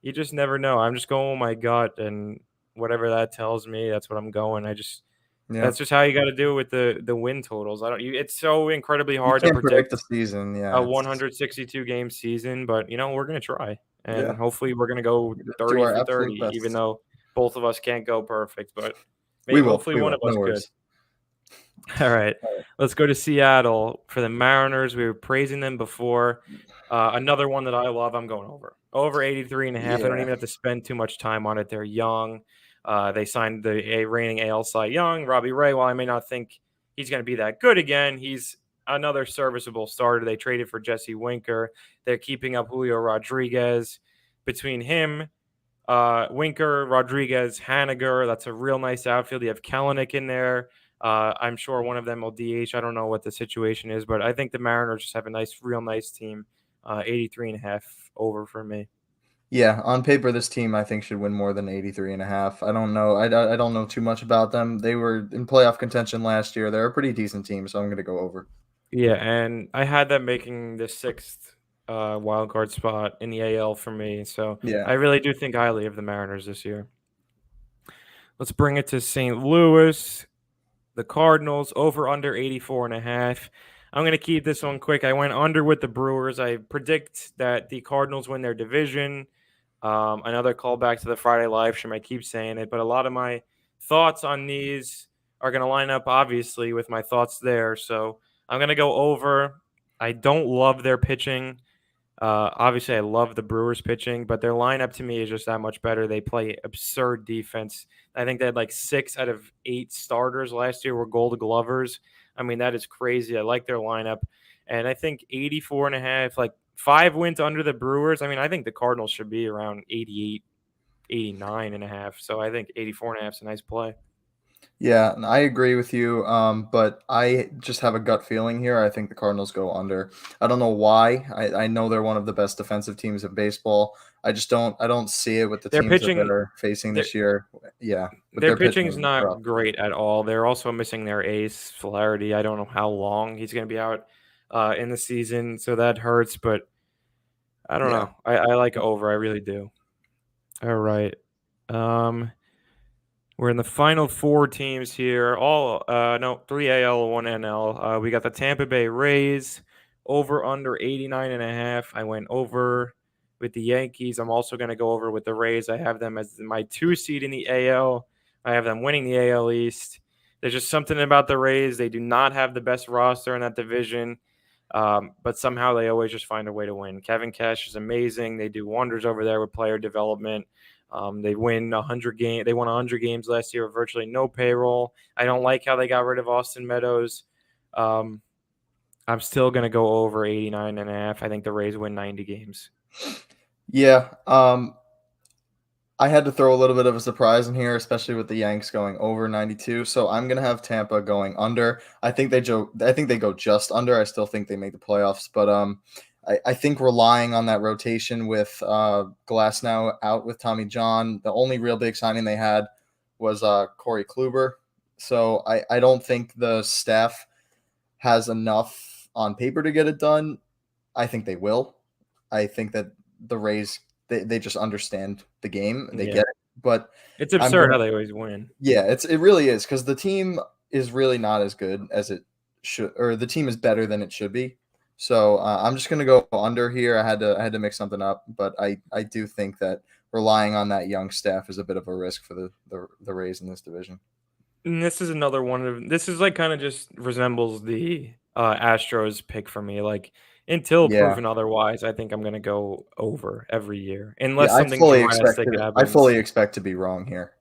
Speaker 1: you just never know. I'm just going with my gut, and whatever that tells me, that's what I'm going. That's just how you got to do it with the win totals. It's so incredibly hard to predict
Speaker 2: the season. Yeah,
Speaker 1: a 162 game season, but we're gonna try, and hopefully we're gonna go 30 for 30, even though both of us can't go perfect, but maybe hopefully one of us could. All right, let's go to Seattle for the Mariners. We were praising them before. Another one that I love. I'm going over. Over 83.5. I don't
Speaker 2: Yeah.
Speaker 1: even have to spend too much time on it. They're young. They signed the reigning AL Cy Young, Robbie Ray. While I may not think he's going to be that good again, he's another serviceable starter. They traded for Jesse Winker. They're keeping up Julio Rodriguez. Between him, Winker, Rodriguez, Haniger, that's a real nice outfield. You have Kellenic in there. I'm sure one of them will DH. I don't know what the situation is, but I think the Mariners just have a real nice team. 83.5 over for me.
Speaker 2: Yeah, on paper, this team I think should win more than 83.5. I don't know. I don't know too much about them. They were in playoff contention last year. They're a pretty decent team, so I'm going to go over.
Speaker 1: Yeah, and I had them making the sixth wild card spot in the AL for me. So I
Speaker 2: Yeah.
Speaker 1: really do think highly of the Mariners this year. Let's bring it to St. Louis. The Cardinals over under 84.5. I'm going to keep this one quick. I went under with the Brewers. I predict that the Cardinals win their division. Another callback to the Friday live stream. I keep saying it, but a lot of my thoughts on these are going to line up, obviously, with my thoughts there. So I'm going to go over. I don't love their pitching. Obviously, I love the Brewers pitching, but their lineup to me is just that much better. They play absurd defense. I think they had like 6 out of 8 starters last year were Gold Glovers. I mean, that is crazy. I like their lineup. And I think 84.5, like 5 wins under the Brewers. I mean, I think the Cardinals should be around 88, 89.5. So I think 84.5 is a nice play.
Speaker 2: Yeah, and I agree with you. But I just have a gut feeling here. I think the Cardinals go under. I don't know why. I know they're one of the best defensive teams in baseball. I don't see it with the
Speaker 1: Their
Speaker 2: teams that
Speaker 1: pitching,
Speaker 2: they're facing
Speaker 1: their,
Speaker 2: this year. Yeah, but
Speaker 1: their
Speaker 2: their
Speaker 1: pitching
Speaker 2: pitching
Speaker 1: is
Speaker 2: is
Speaker 1: not
Speaker 2: rough.
Speaker 1: great at all. They're also missing their ace, Flaherty. I don't know how long he's going to be out in the season, so that hurts. But I don't
Speaker 2: Yeah.
Speaker 1: know. I like over. I really do. All right. Um, we're in the final 4 teams here. All no 3 AL, 1 NL. We got the Tampa Bay Rays over under 89.5. I went over with the Yankees. I'm also going to go over with the Rays. I have them as my 2 seed in the AL. I have them winning the AL East. There's just something about the Rays. They do not have the best roster in that division. But somehow they always just find a way to win. Kevin Cash is amazing. They do wonders over there with player development. They win 100 games. They won 100 games last year with virtually no payroll. I don't like how they got rid of Austin Meadows. I'm still going to go over 89.5. I think the Rays win 90 games.
Speaker 2: Yeah. I had to throw a little bit of a surprise in here, especially with the Yanks going over 92. So I'm gonna have Tampa going under. I think they go just under. I still think they make the playoffs, but I think relying on that rotation with Glass now out with Tommy John, the only real big signing they had was Corey Kluber. So I don't think the staff has enough on paper to get it done. I think they will. I think that the Rays they just understand the game. They
Speaker 1: Yeah.
Speaker 2: get it. But
Speaker 1: It's
Speaker 2: I'm
Speaker 1: absurd
Speaker 2: gonna
Speaker 1: how they always win.
Speaker 2: yeah, it really is because the team is really not as good as it should, or the team is better than it should be. So I'm just gonna go under here. I had to mix something up, but I do think that relying on that young staff is a bit of a risk for the Rays in this division.
Speaker 1: And this is another one of this is like kind of just resembles the Astros pick for me. Like until
Speaker 2: Yeah.
Speaker 1: proven otherwise, I think I'm gonna go over every year
Speaker 2: Yeah,
Speaker 1: unless something drastic
Speaker 2: I fully
Speaker 1: happens.
Speaker 2: expect to be wrong here.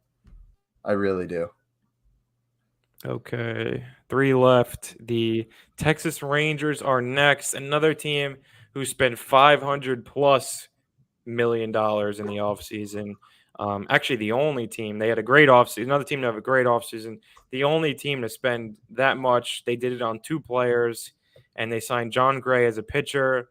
Speaker 2: I really do.
Speaker 1: Okay, 3 left. The Texas Rangers are next. Another team who spent 500 plus $1 million in the offseason. Actually, the only team they had a great offseason. Another team to have a great offseason. The only team to spend that much. They did it on 2 players, and they signed John Gray as a pitcher.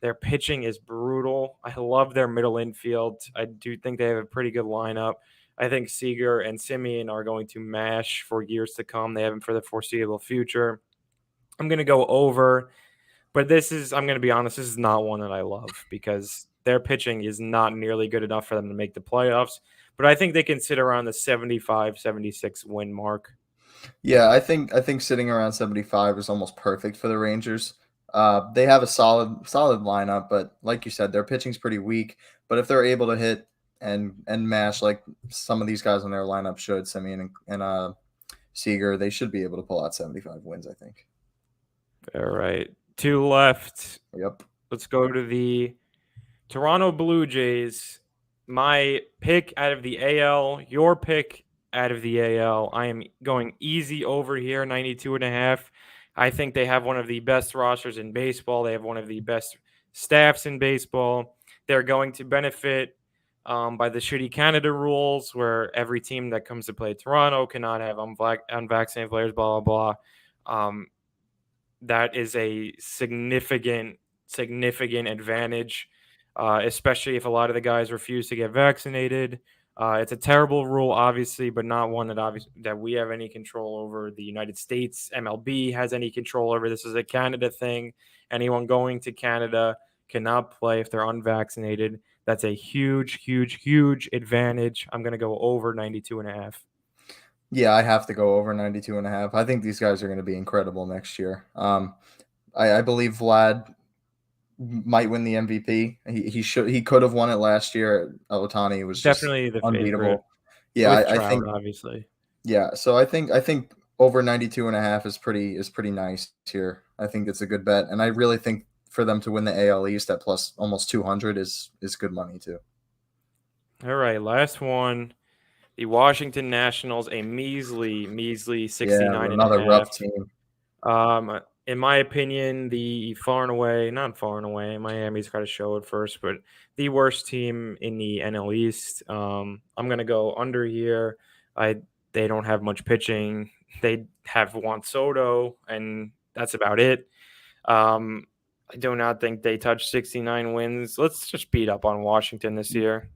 Speaker 1: Their pitching is brutal. I love their middle infield. I do think they have a pretty good lineup. I think Seager and Simeon are going to mash for years to come. They have them for the foreseeable future. I'm going to go over, but I'm going to be honest, this is not one that I love because their pitching is not nearly good enough for them to make the playoffs. But I think they can sit around the 75, 76 win mark.
Speaker 2: Yeah, I think sitting around 75 is almost perfect for the Rangers. They have a solid lineup, but like you said, their pitching's pretty weak. But if they're able to hit and mash like some of these guys on their lineup should, Simeon and Seager, they should be able to pull out 75 wins, I think.
Speaker 1: All right. 2 left.
Speaker 2: Yep.
Speaker 1: Let's go to the Toronto Blue Jays, my pick out of the AL, your pick out of the AL. I am going easy over here, 92.5. I think they have one of the best rosters in baseball. They have one of the best staffs in baseball. They're going to benefit by the shitty Canada rules, where every team that comes to play Toronto cannot have unvaccinated players, blah, blah, blah. That is a significant advantage, especially if a lot of the guys refuse to get vaccinated. It's a terrible rule, obviously, but not one that we have any control over. The United States MLB has any control over. This is a Canada thing. Anyone going to Canada cannot play if they're unvaccinated. That's a huge advantage. I'm going to go over 92.5.
Speaker 2: Yeah, I have to go over 92.5. I think these guys are going to be incredible next year. I believe Vlad might win the MVP. He could have won it last year. Ohtani was just
Speaker 1: Definitely the favorite
Speaker 2: unbeatable. Yeah,
Speaker 1: with
Speaker 2: I
Speaker 1: Trout,
Speaker 2: think
Speaker 1: obviously.
Speaker 2: yeah. So I think over 92.5 is pretty nice here. I think it's a good bet, and I really think for them to win the AL East at plus almost 200 is good money too.
Speaker 1: All right, last one. The Washington Nationals, a measly
Speaker 2: Yeah,
Speaker 1: 69 and a
Speaker 2: another rough
Speaker 1: half.
Speaker 2: team.
Speaker 1: In my opinion, not far and away, Miami's got to show it first, but the worst team in the NL East. I'm gonna go under here. They don't have much pitching. They have Juan Soto, and that's about it. I do not think they touch 69 wins. Let's just beat up on Washington this year.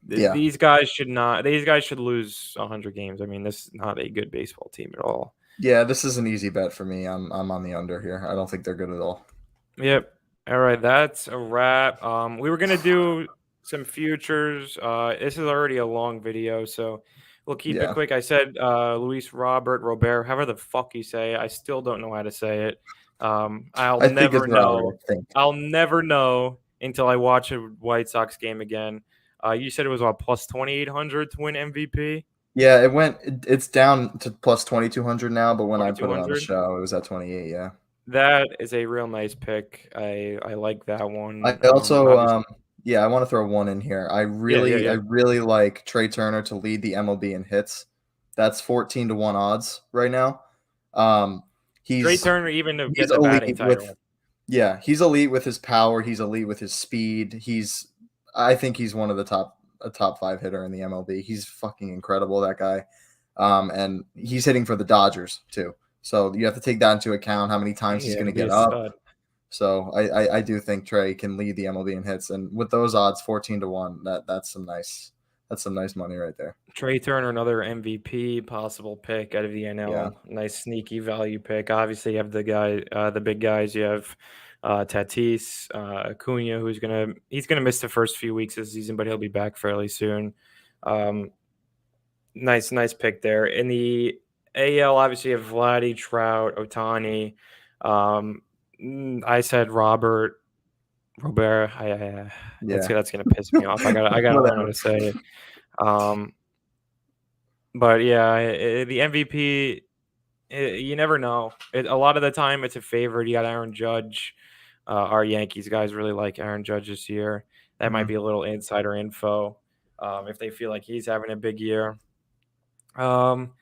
Speaker 2: Yeah,
Speaker 1: These guys should not. These guys should lose 100 games. I mean, this is not a good baseball team at all.
Speaker 2: yeah. This is an easy bet for me. I'm on the under here. I don't think they're good at all.
Speaker 1: Yep. All right, that's a wrap. We were gonna do some futures. This is already a long video, so we'll keep it
Speaker 2: Yeah,
Speaker 1: quick. I said Luis Robert, however the fuck you say it. I still don't know how to say it. I'll
Speaker 2: I think
Speaker 1: never
Speaker 2: it's Robert.
Speaker 1: know.
Speaker 2: I think.
Speaker 1: I'll never know until I watch a White Sox game again. You said it was what, plus 2,800 to win MVP?
Speaker 2: Yeah, it's down to plus 2,200 now, but when I put it on the
Speaker 1: 2,200.
Speaker 2: show, it was at 28. Yeah.
Speaker 1: That is a real nice pick. I like that
Speaker 2: I
Speaker 1: one.
Speaker 2: also
Speaker 1: Obviously,
Speaker 2: yeah, I want to throw one in here. I
Speaker 1: yeah.
Speaker 2: really like Trey Turner to lead the MLB in hits. That's 14 to 1 odds right now. Um
Speaker 1: Trey
Speaker 2: he's
Speaker 1: Turner even to
Speaker 2: he's
Speaker 1: get the batting
Speaker 2: elite
Speaker 1: title.
Speaker 2: he's elite with his power, he's elite with his speed. I think he's one of the top 5 hitter in the MLB. He's fucking incredible, that guy. And he's hitting for the Dodgers too. So you have to take that into account, how many times he's
Speaker 1: Yeah,
Speaker 2: going to
Speaker 1: be
Speaker 2: get
Speaker 1: a
Speaker 2: up.
Speaker 1: stud.
Speaker 2: So I do think Trey can lead the MLB in hits, and with those odds, 14 to 1, that's some nice money right there.
Speaker 1: Trey Turner, another MVP possible pick out of the
Speaker 2: Yeah,
Speaker 1: NL. Nice sneaky value pick. Obviously, you have the big guys. You have Tatis, Acuna, he's gonna miss the first few weeks of the season, but he'll be back fairly soon. Um, nice pick there. In the AL, obviously, you have Vladdy, Trout, Ohtani. I said Robert.
Speaker 2: yeah,
Speaker 1: That's gonna piss me off. I gotta learn how
Speaker 2: whatever.
Speaker 1: to say it. Um, but yeah, the MVP, you never know. A lot of the time, it's a favorite. You got Aaron Judge. Our Yankees guys really like Aaron Judge this year. That might
Speaker 2: Mhm.
Speaker 1: be a little insider info if they feel like he's having a big year. Um,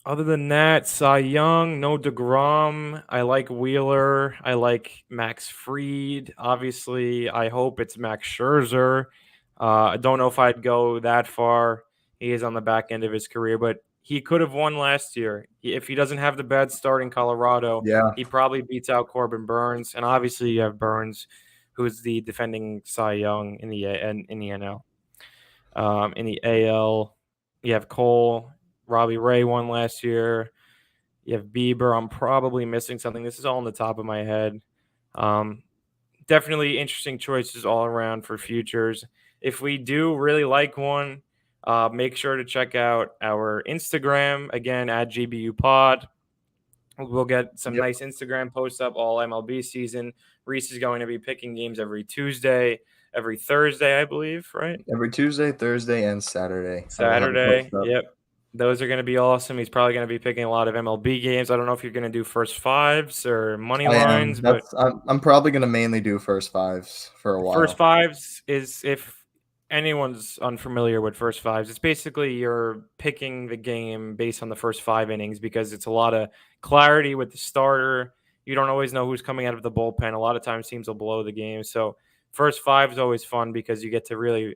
Speaker 1: Other than that, Cy Young, no DeGrom. I like Wheeler. I like Max Fried. Obviously, I hope it's Max Scherzer. I don't know if I'd go that far. He is on the back end of his career, but he could have won last year. If he doesn't have the bad start in Colorado,
Speaker 2: Yeah,
Speaker 1: he probably beats out Corbin Burns. And obviously, you have Burns, who is the defending Cy Young in the NL. In the AL, you have Cole. Robbie Ray won last year. You have Bieber. I'm probably missing something. This is all on the top of my head. Um, Definitely interesting choices all around for futures. If we do really like one, make sure to check out our Instagram again at GBU Pod. We'll get some
Speaker 2: yep.
Speaker 1: nice Instagram posts up all MLB season. Reese is going to be picking games every Tuesday, every Thursday, I believe, right?
Speaker 2: Every Tuesday, Thursday, and Saturday, I will have a post
Speaker 1: Saturday.
Speaker 2: up.
Speaker 1: Yep. Those are going to be awesome. He's probably going to be picking a lot of MLB games. I don't know if you're going to do first fives or money
Speaker 2: I am.
Speaker 1: lines, but
Speaker 2: I'm probably gonna mainly do first fives for a
Speaker 1: first
Speaker 2: while.
Speaker 1: fives is, if anyone's unfamiliar with first fives, it's basically you're picking the game based on the first 5 innings because it's a lot of clarity with the starter. You don't always know who's coming out of the bullpen. A lot of times teams will blow the game. So first five is always fun because you get to really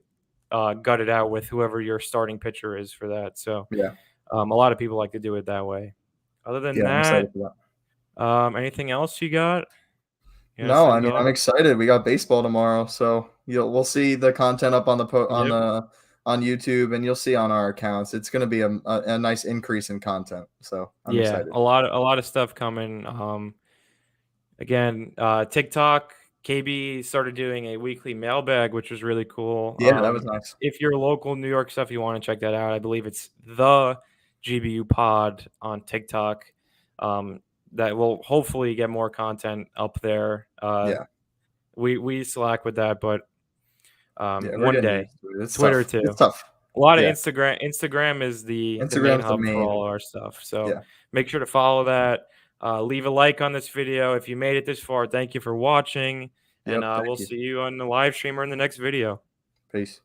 Speaker 1: gut it out with whoever your starting pitcher is for that. So
Speaker 2: Yeah,
Speaker 1: a lot of people like to do it that way. Other than
Speaker 2: yeah, I'm excited
Speaker 1: that,
Speaker 2: for that.
Speaker 1: anything else you got? You want to
Speaker 2: No, I
Speaker 1: send
Speaker 2: mean
Speaker 1: off?
Speaker 2: I'm excited. We got baseball tomorrow, so we'll see the content up on
Speaker 1: Yep.
Speaker 2: on YouTube, and you'll see on our accounts. It's going to be a nice increase in content, so I'm
Speaker 1: Yeah,
Speaker 2: excited.
Speaker 1: a lot of stuff coming. Again, TikTok, KB started doing a weekly mailbag, which was really cool.
Speaker 2: Yeah, that was nice.
Speaker 1: If you're local New York stuff, you want to check that out. I believe it's the GBU pod on TikTok. That will hopefully get more content up there.
Speaker 2: Yeah,
Speaker 1: We slack with that, but
Speaker 2: yeah, we're
Speaker 1: one
Speaker 2: getting
Speaker 1: day,
Speaker 2: used to it. It's
Speaker 1: Twitter
Speaker 2: tough. It's
Speaker 1: too.
Speaker 2: tough.
Speaker 1: A lot of
Speaker 2: Yeah,
Speaker 1: Instagram. Instagram is the main
Speaker 2: Instagram's the
Speaker 1: hub for
Speaker 2: main.
Speaker 1: all our stuff. So
Speaker 2: Yeah.
Speaker 1: make sure to follow that. Leave a like on this video if you made it this far. Thank you for watching, and
Speaker 2: Yep.
Speaker 1: we'll
Speaker 2: Thank you.
Speaker 1: see you on the live stream or in the next video.
Speaker 2: Peace.